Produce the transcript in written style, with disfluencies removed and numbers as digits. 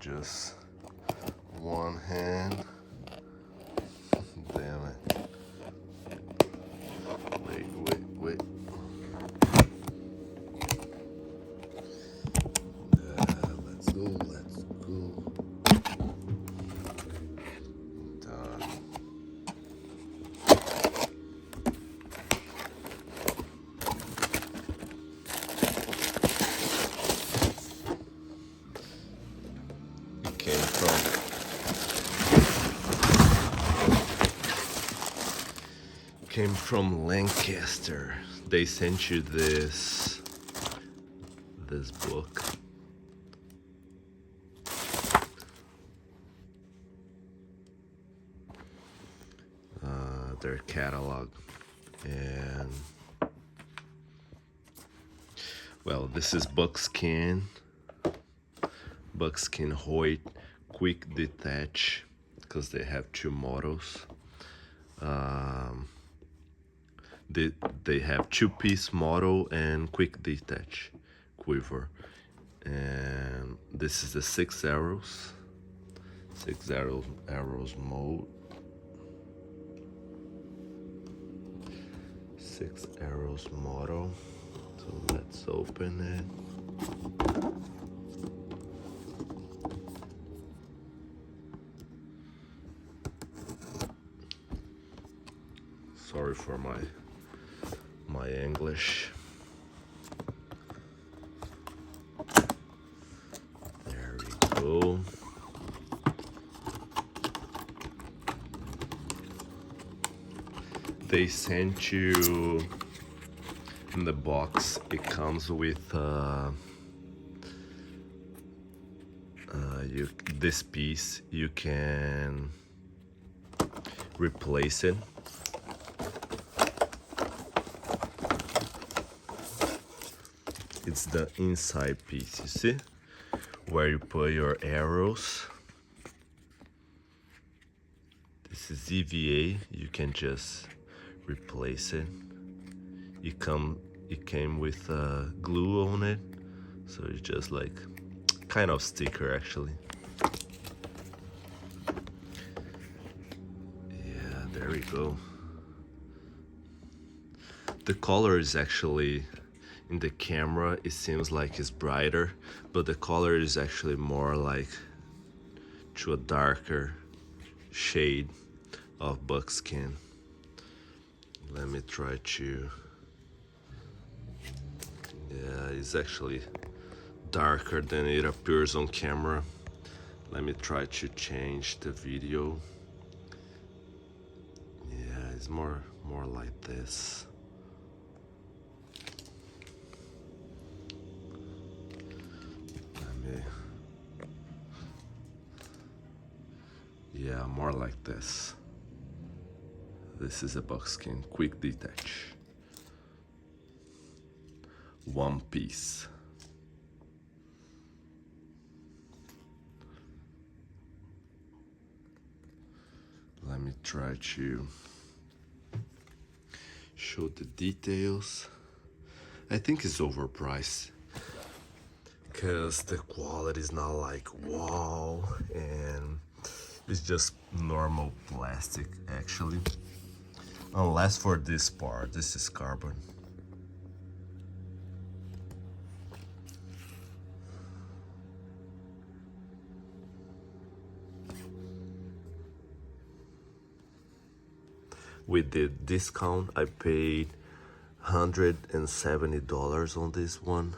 just one hand. Damn it. Wait. Let's go. Done. Came from Lancaster. They sent you this book. Their catalog, and well, this is Buckskin Hoyt Quick Detach, because they have two models. They have two-piece model and quick detach quiver, and this is the 6 arrows mode. 6 arrows model. So let's open it. Sorry for my English. There we go. They sent you in the box. It comes with this piece. You can replace it. It's the inside piece, you see, where you put your arrows. This is EVA. You can just replace it. It came with glue on it, so it's just like kind of sticker actually. Yeah, there we go. The color is actually, in the camera it seems like it's brighter, but the color is actually more like to a darker shade of buckskin. Let me try to, yeah, it's actually darker than it appears on camera. Let me try to change the video. Yeah, it's more like this. Yeah, more like this. This is a buckskin quick detach. One piece. Let me try to show the details. I think it's overpriced because the quality is not like wow, and it's just normal plastic actually, unless for this part. This is carbon. With the discount I paid $170 on this one.